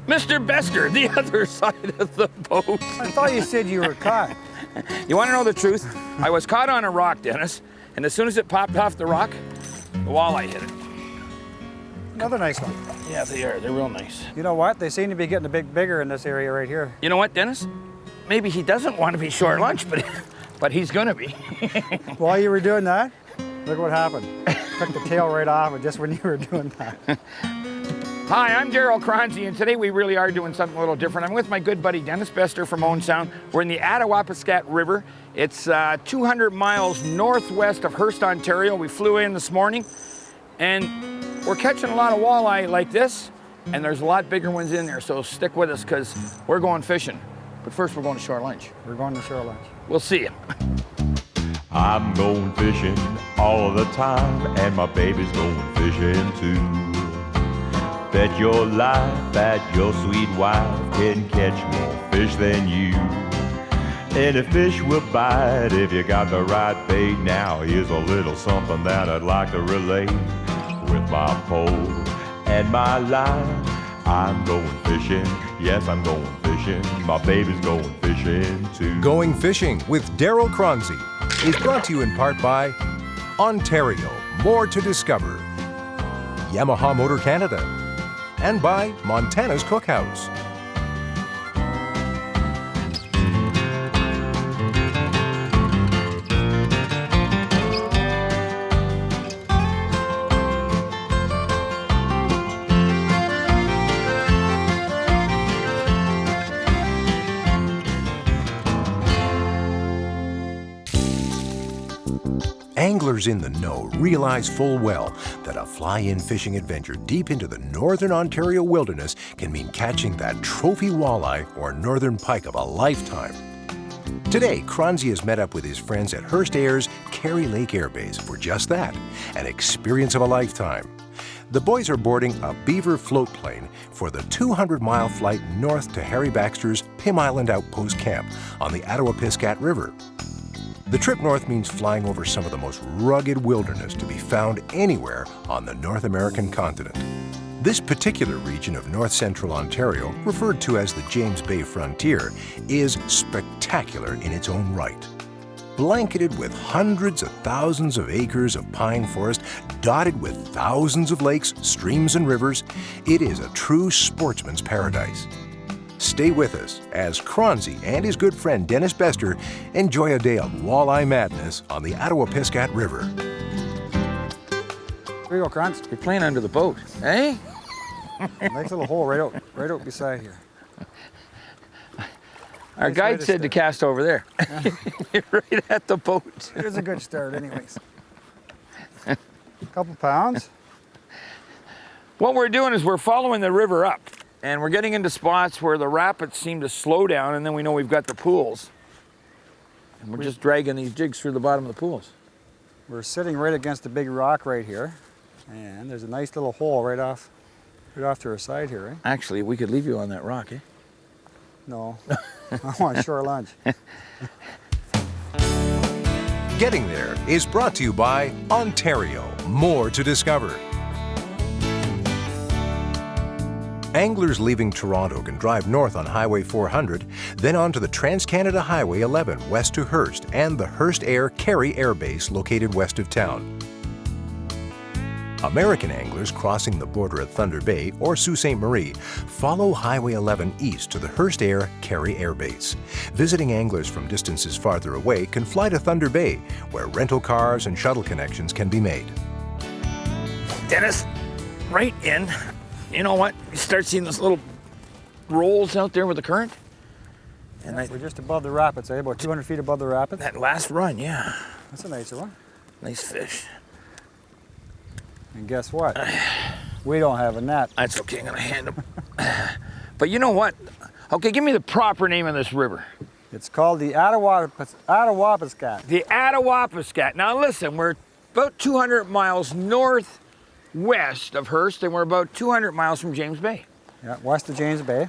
Mr. Bester, the other side of the boat. I thought you said you were caught. You want to know the truth? I was caught on a rock, Dennis, and as soon as it popped off the rock, the walleye hit it. Another nice one. Yeah, they are. They're real nice. You know what? They seem to be getting a bit bigger in this area right here. You know what, Dennis? Maybe he doesn't want to be short lunch, but he's going to be. While you were doing that, look what happened. Took the tail right off it just when you were doing that. Hi, I'm Darryl Choronzey, and today we really are doing something a little different. I'm with my good buddy Denis Bester from Owen Sound. We're in the Attawapiskat River. It's 200 miles northwest of Hurst, Ontario. We flew in this morning, and we're catching a lot of walleye like this, and there's a lot bigger ones in there, so stick with us because we're going fishing. But first, we're going to shore lunch. We're going to shore lunch. We'll see you. I'm going fishing all the time, and my baby's going fishing too. Bet your life that your sweet wife can catch more fish than you. Any fish will bite if you got the right bait. Now here's a little something that I'd like to relate. With my pole and my line, I'm going fishing. Yes, I'm going fishing. My baby's going fishing too. Going Fishing with Darryl Choronzey is brought to you in part by Ontario, more to discover, Yamaha Motor Canada, and by Montana's Cookhouse. Anglers in the know realize full well that a fly-in fishing adventure deep into the northern Ontario wilderness can mean catching that trophy walleye or northern pike of a lifetime. Today, Choronzey has met up with his friends at Hurst Air's Carey Lake Air Base for just that, an experience of a lifetime. The boys are boarding a beaver float plane for the 200-mile flight north to Harry Baxter's Pym Island Outpost Camp on the Attawapiskat River. The trip north means flying over some of the most rugged wilderness to be found anywhere on the North American continent. This particular region of north-central Ontario, referred to as the James Bay Frontier, is spectacular in its own right. Blanketed with hundreds of thousands of acres of pine forest, dotted with thousands of lakes, streams, and rivers, it is a true sportsman's paradise. Stay with us as Choronzey and his good friend Denis Bester enjoy a day of walleye madness on the Attawapiskat River. Here you go, Choronzey. You're playing under the boat, eh? Nice little hole right out beside here. Our Nice guide said to start. cast over there. You're right at the boat. It was a good start anyways. A couple pounds. What we're doing is we're following the river up, and we're getting into spots where the rapids seem to slow down, and then we know we've got the pools. And we're just dragging these jigs through the bottom of the pools. We're sitting right against the big rock right here, and there's a nice little hole right off to our side here, right? Actually, we could leave you on that rock, eh? No, I want shore lunch. Getting there is brought to you by Ontario, more to discover. Anglers leaving Toronto can drive north on Highway 400, then onto the Trans-Canada Highway 11 west to Hurst and the Hurst Air Carey Air Base located west of town. American anglers crossing the border at Thunder Bay or Sault Ste. Marie follow Highway 11 east to the Hurst Air Carey Air Base. Visiting anglers from distances farther away can fly to Thunder Bay, where rental cars and shuttle connections can be made. Dennis, right in. You know what? You start seeing those little rolls out there with the current. And We're just above the rapids, eh? About 200 feet above the rapids. that last run, yeah. That's a nicer one. Nice fish. And guess what? We don't have a net. That's okay, I'm gonna hand them. But you know what? Okay, give me the proper name of this river. It's called the Attawapiskat. The Attawapiskat. Now listen, we're about 200 miles northwest of Hurst, and we're about 200 miles from James Bay. Yeah, west of James Bay.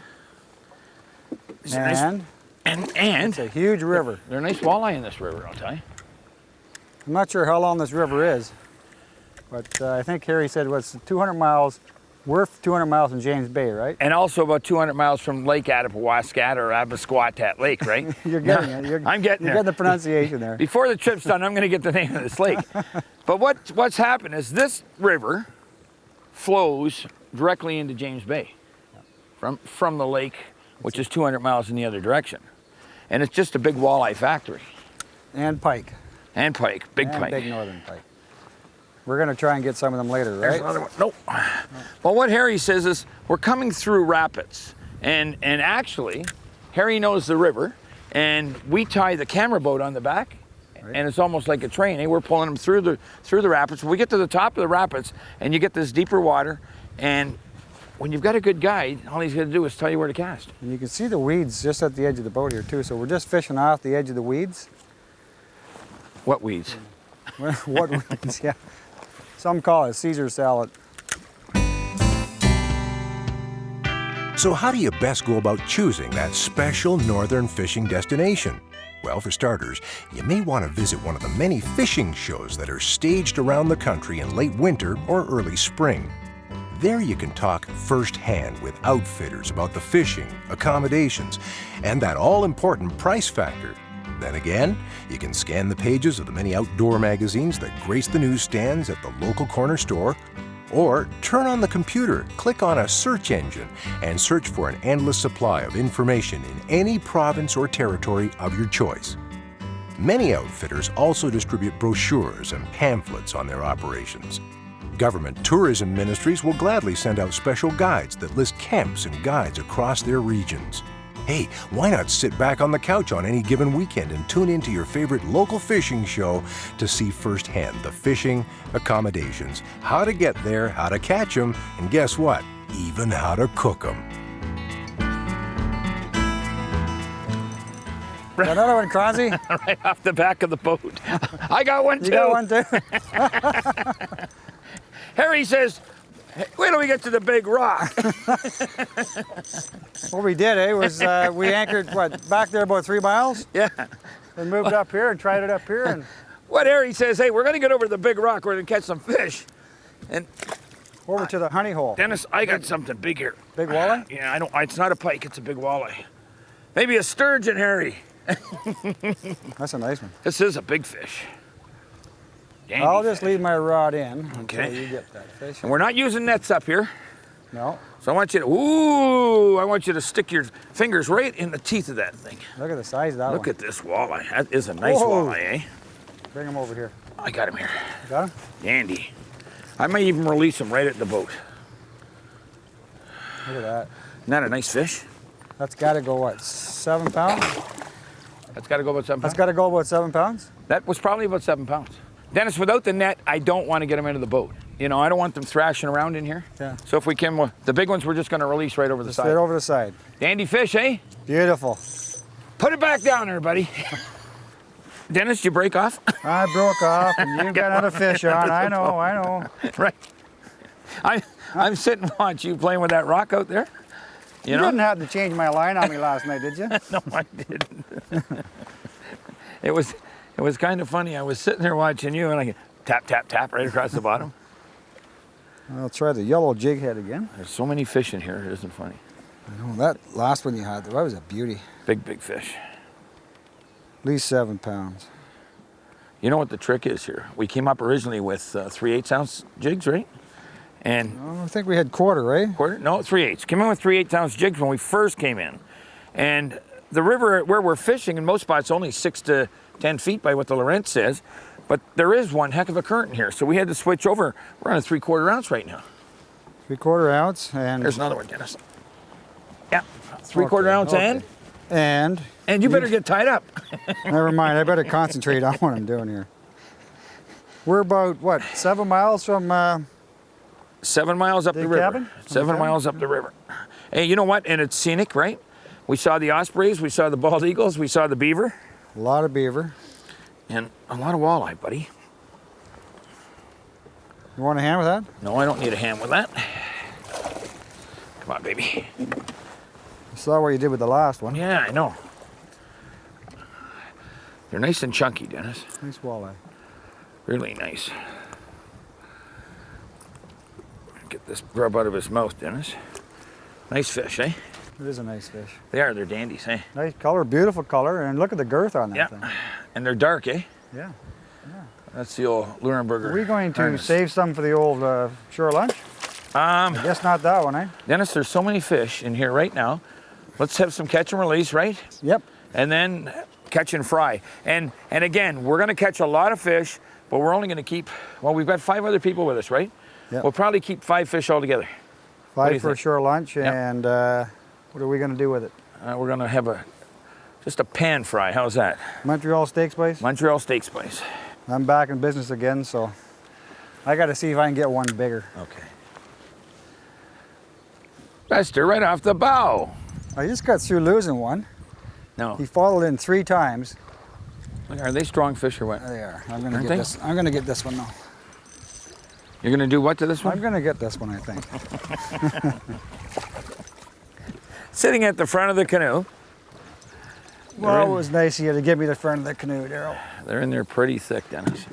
It's a nice- and it's a huge river. there are nice walleye in this river, I'll tell you. I'm not sure how long this river is, but I think Harry said it was 200 miles We're 200 miles from James Bay, right? And also about 200 miles from Lake Attawapiskat or Attawapiskat Lake, right? You're getting it. I'm getting You're there. getting the pronunciation there. Before the trip's done, I'm going to get the name of this lake. But what's happened is this river flows directly into James Bay from the lake, which is 200 miles in the other direction. And it's just a big walleye factory. And pike. And pike, big and pike. Big northern pike. We're going to try and get some of them later, There's right? another one. Nope. Well, what Harry says is we're coming through rapids. And actually, Harry knows the river, and we tie the camera boat on the back, Right. and it's almost like a train. Eh? We're pulling them through the rapids. We get to the top of the rapids, and you get this deeper water, and when you've got a good guide, all he's going to do is tell you where to cast. And you can see the weeds just at the edge of the boat here, too. So we're just fishing off the edge of the weeds. What weeds? What weeds, yeah. Some call it Caesar salad. So how do you best go about choosing that special northern fishing destination? Well, for starters, you may want to visit one of the many fishing shows that are staged around the country in late winter or early spring. There you can talk firsthand with outfitters about the fishing, accommodations, and that all-important price factor. Then again, you can scan the pages of the many outdoor magazines that grace the newsstands at the local corner store, or turn on the computer, click on a search engine, and search for an endless supply of information in any province or territory of your choice. Many outfitters also distribute brochures and pamphlets on their operations. Government tourism ministries will gladly send out special guides that list camps and guides across their regions. Hey, why not sit back on the couch on any given weekend and tune into your favorite local fishing show to see firsthand the fishing, accommodations, how to get there, how to catch them, and guess what? Even how to cook them. Another one, Choronzey? Right off the back of the boat. I got one too. You got one too? Harry says, wait till we get to the big rock. What we did, was we anchored, back there about 3 miles? Yeah. And moved up here and tried it up here. And What Harry says, hey, we're going to get over to the big rock. We're going to catch some fish. And over to the honey hole. Dennis, I got something big here. Big walleye? Yeah, it's not a pike, it's a big walleye. Maybe a sturgeon, Harry. That's a nice one. This is a big fish. Dandy I'll just fish. leave my rod in Okay. until you get that fish. And we're not using nets up here. No. So I want you to stick your fingers right in the teeth of that thing. Look at the size of that Look one. at this walleye. That is a nice Whoa. walleye, eh? Bring him over here. I got him here. You got him? Dandy. I may even release him right at the boat. Look at that. Isn't that a nice fish? That's got to go, 7 pounds? That's got to go about 7 That's pounds. got to go about 7 pounds? That was probably about 7 pounds. Dennis, without the net, I don't want to get them into the boat. You know, I don't want them thrashing around in here. Yeah. So if we can, the big ones we're just going to release right over the side. Right over the side. Dandy fish, eh? Beautiful. Put it back down there, buddy. Dennis, did you break off? I broke off and you got another fish on. I know. Right. I'm sitting and watch you playing with that rock out there. You didn't have to change my line on me last night, did you? No, I didn't. It was kind of funny. I was sitting there watching you, and I get tap, tap, tap right across the bottom. I'll try the yellow jig head again. There's so many fish in here. It isn't funny. I know, that last one you had, that was a beauty. Big, big fish. At least 7 pounds. You know what the trick is here? We came up originally with 3/8 ounce jigs, right? And I think we had quarter, right? quarter? No, 3/8. Came in with 3/8 ounce jigs when we first came in. And the river where we're fishing in most spots only 6 to 10 feet by what the Laurent says, but there is one heck of a current in here. So we had to switch over. We're on a 3/4 ounce right now. 3/4 ounce and... There's another one, Dennis. Yeah, 3/4 ounce okay. and you better get tied up. Never mind, I better concentrate on what I'm doing here. We're about, 7 miles from... 7 miles up the river. cabin? 7 miles up the river. Hey, you know what? And it's scenic, right? We saw the ospreys, we saw the bald eagles, we saw the beaver. A lot of beaver. And a lot of walleye, buddy. You want a hand with that? No, I don't need a hand with that. Come on, baby. You saw what you did with the last one. Yeah, I know. They're nice and chunky, Dennis. Nice walleye. Really nice. Get this grub out of his mouth, Dennis. Nice fish, eh? It is a nice fish. They are, they're dandies, eh? Nice color, beautiful color, and look at the girth on that Yeah, thing. and they're dark, eh? Yeah. That's the old Lurenberger. Are we going to harness. save some for the old shore lunch? I guess not that one, eh? Dennis, there's so many fish in here right now. Let's have some catch and release, right? Yep. And then catch and fry. And again, we're gonna catch a lot of fish, but we're only gonna keep, well, we've got 5 other people with us, right? Yep. We'll probably keep 5 fish altogether. What do you 5 for think? shore lunch, Yep. and what are we going to do with it? We're gonna have just a pan fry. How's that? Montreal Steak Spice? Montreal steak spice. I'm back in business again, so I got to see if I can get one bigger. Okay. Bester right off the bow. I just got through losing one. No. He followed in 3 times. Are they strong fish or what? They are. I'm going to Aren't get they? this. I'm going to get this one now. You're gonna do what to this one? I'm going to get this one, I think. Sitting at the front of the canoe. Well, it was nice of you to give me the front of the canoe, Darryl. They're in there pretty thick, Dennis.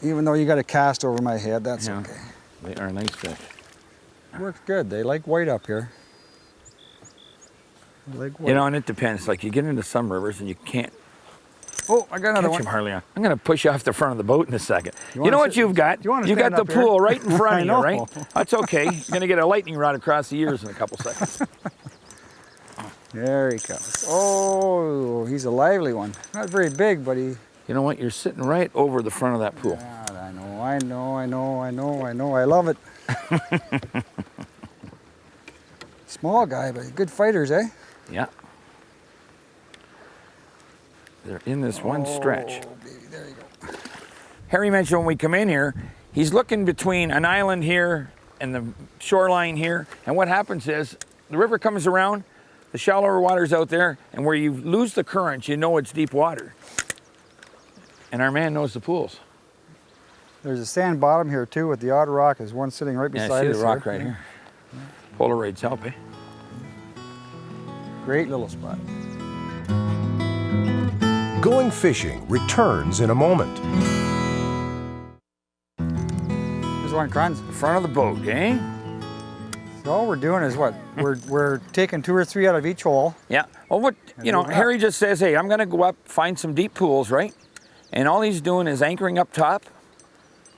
Even though you got a cast over my head, that's Yeah. okay. They are nice fish. Works good. They like white up here. They like white. You know, and it depends. Like you get into some rivers and you can't Oh, I got another catch one. them hardly on. I'm gonna push you off the front of the boat in a second. You wanna know what sit- you've got? you wanna You've got stand the up here? pool right in front I of you, know. right? That's okay. You're gonna get a lightning rod across the ears in a couple seconds. There he comes. Oh, he's a lively one. Not very big, but he. You know what? You're sitting right over the front of that pool. God, I know. I love it. Small guy, but good fighters, eh? Yeah. They're in this one stretch. Oh, baby, there you go. Harry mentioned when we come in here, he's looking between an island here and the shoreline here. And what happens is the river comes around, the shallower water's out there, and where you lose the current, you know it's deep water. And our man knows the pools. There's a sand bottom here too with the odd rock. There's one sitting right Yeah, beside I see us the rock here. right here. Polaroids help, eh? Great little spot. Going fishing returns in a moment. There's one crunch. Front of the boat, eh? So all we're doing is what? we're taking 2 or 3 out of each hole. Yeah. Well, what, you know, moving up. Harry just says, hey, I'm going to go up, find some deep pools, right? And all he's doing is anchoring up top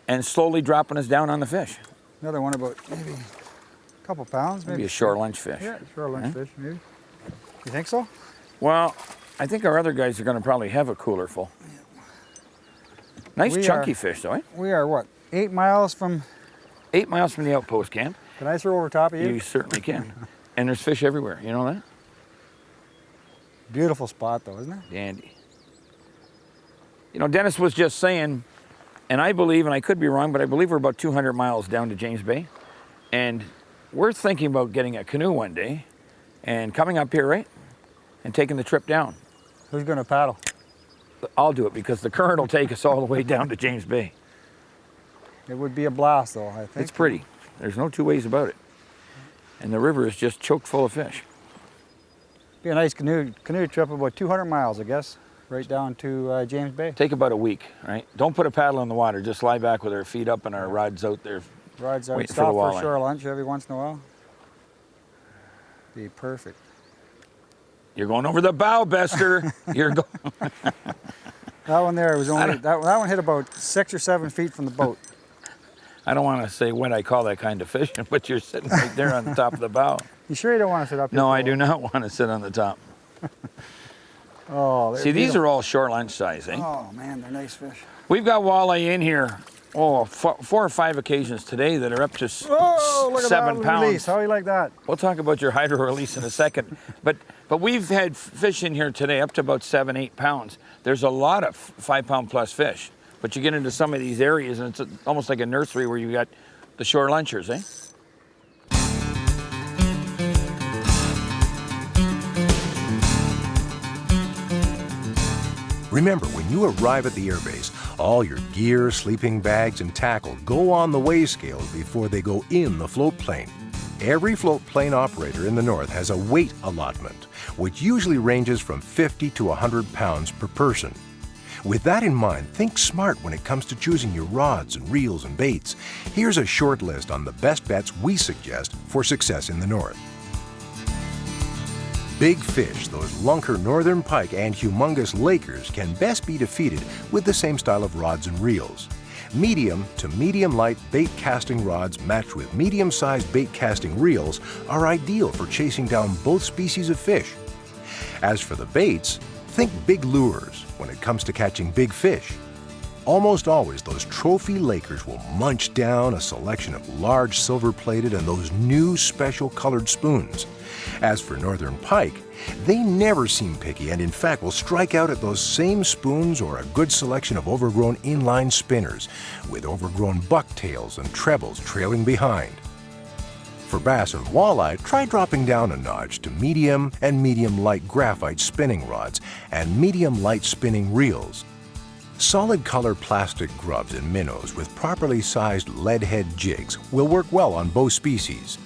and slowly dropping us down on the fish. Another one about maybe a couple pounds, Maybe maybe. a shore lunch fish. Yeah, shore lunch fish, maybe. You think so? Well, I think our other guys are going to probably have a cooler full. Nice We chunky are- fish, though, eh? We are what? 8 miles from. 8 miles from the outpost camp. Can I throw over top of you? You certainly can. And there's fish everywhere. You know that? Beautiful spot though, isn't it? Dandy. You know, Dennis was just saying, and I believe, and I could be wrong, but I believe we're about 200 miles down to James Bay. And we're thinking about getting a canoe one day and coming up here, right? And taking the trip down. Who's going to paddle? I'll do it because the current will take us all the way down to James Bay. It would be a blast though, I think. It's pretty. There's no 2 ways about it. And the river is just choked full of fish. Be a nice canoe trip, about 200 miles, I guess, right down to James Bay. Take about a week, right? Don't put a paddle in the water. Just lie back with our feet up and our rods out there. Rides out, waiting for stop the for walleye. shore lunch every once in a while. Be perfect. You're going over the bow, Bester. You're going. That one there was only that one hit about 6 or 7 feet from the boat. I don't want to say what I call that kind of fishing, but you're sitting right there on the top of the bow. You sure you don't want to sit up here? No, for I a do while? not want to sit on the top. Oh, See, these are all shore lunch size, eh? Oh man, they're nice fish. We've got walleye in here, 4 or 5 occasions today that are up to Oh, look at 7 that pounds. release. How do you like that? We'll talk about your hydro release in a second. But we've had fish in here today up to about 7, 8 pounds. There's a lot of 5 pound plus fish. But you get into some of these areas and it's almost like a nursery where you got the shore lunchers, eh? Remember, when you arrive at the airbase, all your gear, sleeping bags, and tackle go on the weigh scales before they go in the float plane. Every float plane operator in the north has a weight allotment, which usually ranges from 50 to 100 pounds per person. With that in mind, think smart when it comes to choosing your rods and reels and baits. Here's a short list on the best bets we suggest for success in the north. Big fish, those lunker northern pike and humongous lakers, can best be defeated with the same style of rods and reels. Medium to medium-light bait casting rods matched with medium-sized bait casting reels are ideal for chasing down both species of fish. As for the baits, think big lures when it comes to catching big fish. Almost always those trophy lakers will munch down a selection of large silver-plated and those new special colored spoons. As for northern pike, they never seem picky and in fact will strike out at those same spoons or a good selection of overgrown inline spinners with overgrown bucktails and trebles trailing behind. For bass and walleye, try dropping down a notch to medium and medium-light graphite spinning rods and medium-light spinning reels. Solid color plastic grubs and minnows with properly sized lead head jigs will work well on both species.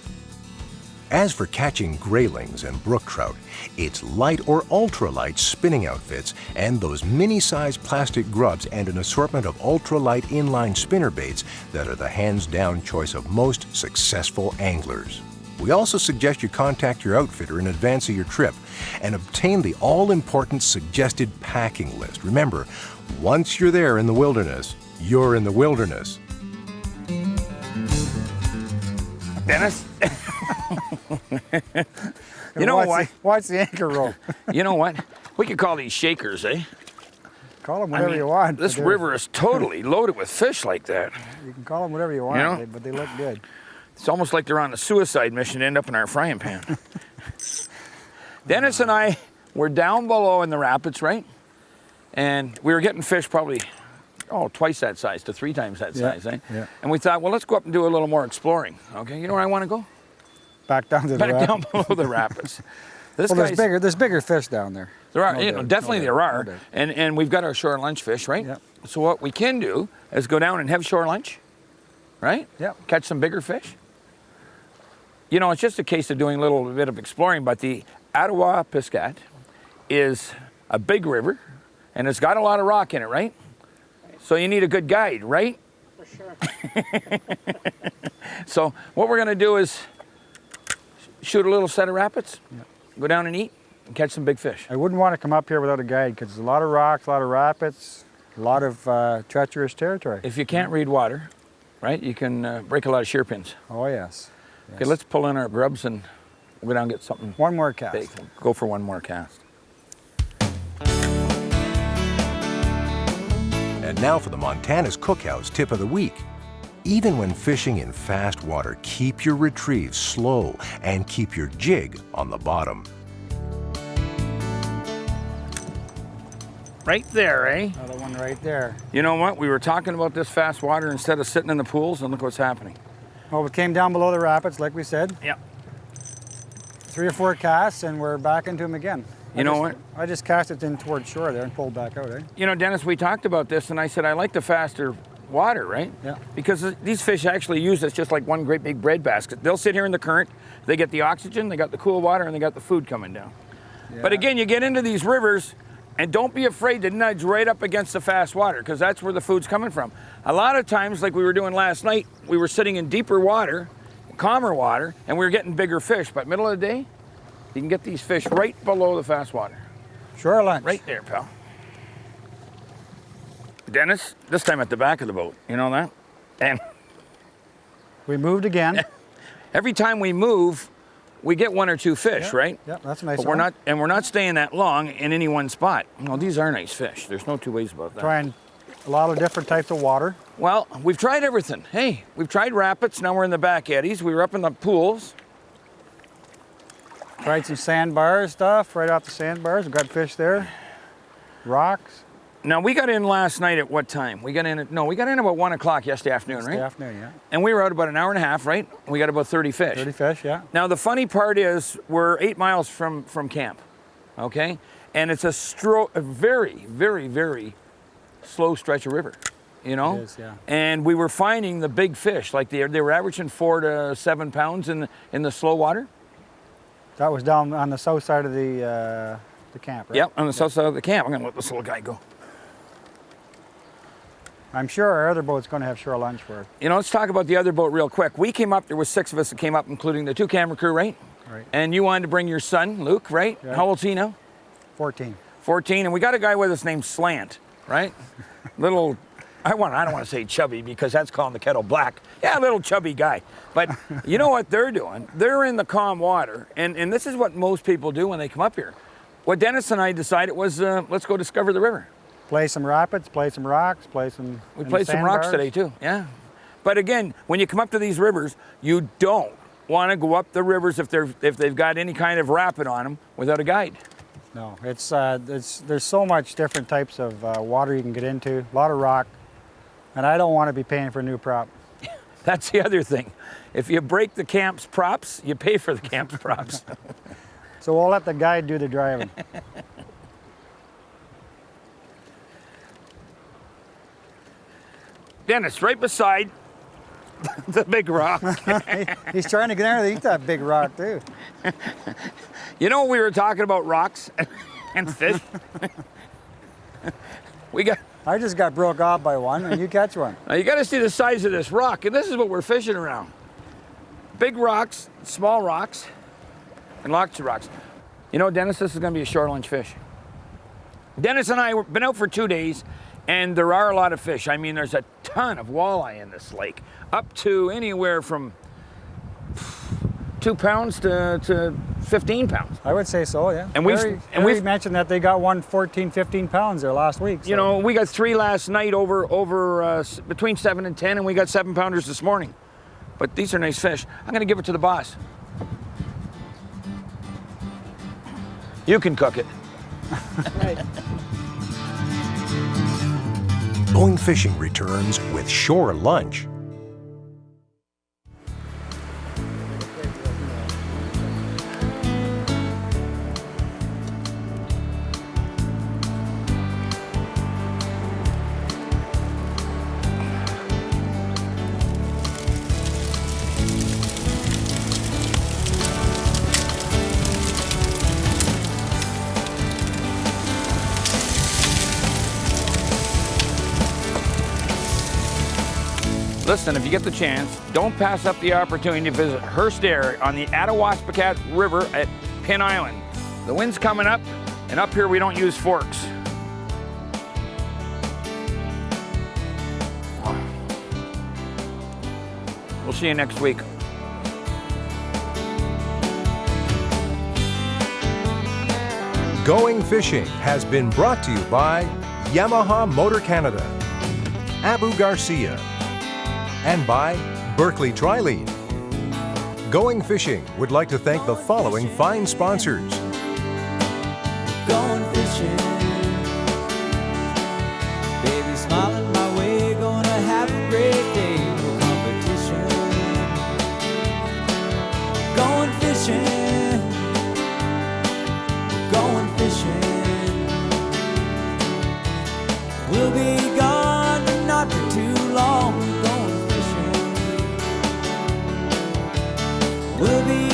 As for catching graylings and brook trout, it's light or ultralight spinning outfits and those mini-sized plastic grubs and an assortment of ultralight inline spinner baits that are the hands-down choice of most successful anglers. We also suggest you contact your outfitter in advance of your trip and obtain the all-important suggested packing list. Remember, once you're there in the wilderness, you're in the wilderness. Denis? You know what? Watch the anchor rope. You know what? We could call these shakers, eh? Call them whatever you want. This river is totally loaded with fish like that. You can call them whatever you want, You know? but they look good. It's almost like they're on a suicide mission to end up in our frying pan. Denis and I were down below in the rapids, right? And we were getting fish probably, twice that size to 3 times that size, eh? Yeah. And we thought, well, let's go up and do a little more exploring. Okay, you know where I want to go? Back down to the Back rapids. down below the rapids. Well, there's bigger fish down there. There are, No doubt, definitely no there doubt, are. no doubt. And we've got our shore lunch fish, right? Yep. So what we can do is go down and have shore lunch, right? Yep. Catch some bigger fish. You know, it's just a case of doing a little bit of exploring, but the Attawapiskat is a big river, and it's got a lot of rock in it, right? So you need a good guide, right? For sure. So what we're gonna do is shoot a little set of rapids, go down and eat, and catch some big fish. I wouldn't want to come up here without a guide because there's a lot of rocks, a lot of rapids, a lot of treacherous territory. If you can't read water, right, you can break a lot of shear pins. Oh, yes. Okay, let's pull in our grubs and we'll go down and get something One more cast. big. We'll go for one more cast. And now for the Montana's Cookhouse tip of the week. Even when fishing in fast water, keep your retrieve slow and keep your jig on the bottom. Right there, eh? Another one right there. You know what? We were talking about this fast water instead of sitting in the pools, and look what's happening. Well, we came down below the rapids, like we said. Yeah. 3 or 4 casts, and we're back into them again. You know what? I just cast it in towards shore there and pulled back out, eh? You know, Denis, we talked about this, and I said I like the faster water, right? Yeah. Because these fish actually use this just like one great big bread basket. They'll sit here in the current, they get the oxygen, they got the cool water, and they got the food coming down. Yeah. But again, you get into these rivers, and don't be afraid to nudge right up against the fast water, because that's where the food's coming from. A lot of times, like we were doing last night, we were sitting in deeper water, calmer water, and we were getting bigger fish. But middle of the day, you can get these fish right below the fast water. Shore lunch. Right there, pal. Denis, this time at the back of the boat, you know that? And We moved again. every time we move, we get 1 or 2 fish, Yep, right? Yep, that's a nice But one. we're not staying that long in any one spot. Well, these are nice fish. There's no 2 ways about that. Trying a lot of different types of water. Well, we've tried everything. Hey, we've tried rapids. Now we're in the back eddies. We were up in the pools. Tried some sandbar stuff right off the sandbars. We got fish there. Rocks. Now we got in last night at what time? We got in about 1 o'clock yesterday afternoon, right? Yesterday afternoon, yeah. And we were out about an hour and a half, right? We got about 30 fish. 30 fish, yeah. Now the funny part is we're 8 miles from camp, okay? And it's a very, very, very slow stretch of river, you know? It is, yeah. And we were finding the big fish, like they were averaging 4 to 7 pounds in the slow water. That was down on the south side of the camp, right? Yep, on the south side of the camp. I'm gonna let this little guy go. I'm sure our other boat's going to have shore lunch for it. You know, let's talk about the other boat real quick. We came up, there was 6 of us that came up, including the 2 camera crew, right? Right. And you wanted to bring your son, Luke, right? Yeah. How old's he now? 14. 14, and we got a guy with us named Slant, right? Little, I don't want to say chubby because that's calling the kettle black. Yeah, little chubby guy. But you know what they're doing? They're in the calm water, and this is what most people do when they come up here. What Dennis and I decided was, let's go discover the river. Play some rapids, play some rocks, play some We played some rocks sandbars. today too, yeah. But again, when you come up to these rivers, you don't want to go up the rivers if they've got any kind of rapid on them without a guide. No, there's so much different types of water you can get into, a lot of rock, and I don't want to be paying for a new prop. That's the other thing. If you break the camp's props, you pay for the camp's props. So we'll let the guide do the driving. Dennis, right beside the big rock. He's trying to get under to eat that big rock too. You know, we were talking about rocks and fish. I just got broke off by one, and you catch one. Now you got to see the size of this rock, and this is what we're fishing around. Big rocks, small rocks, and lots of rocks. You know, Dennis, this is going to be a shore lunch fish. Dennis and I have been out for 2 days, and there are a lot of fish. I mean, there's a ton of walleye in this lake, up to anywhere from 2 pounds to 15 pounds. I would say so, yeah. And we've mentioned that they got one 14, 15 pounds there last week. So. You know, we got 3 last night over between 7 and 10, and we got 7-pounders this morning. But these are nice fish. I'm going to give it to the boss. You can cook it. Going Fishing returns with Shore Lunch. Listen, if you get the chance, don't pass up the opportunity to visit Hurst Air on the Attawapiskat River at Pym Island. The wind's coming up, and up here we don't use forks. We'll see you next week. Going Fishing has been brought to you by Yamaha Motor Canada, Abu Garcia, and by Berkeley Trilene. Going Fishing would like to thank the following fine sponsors. Going fishing, baby smiling my way, gonna have a great day, no competition. Going fishing, going fishing. We'll be gone, but not for too long. Going fishing, we'll be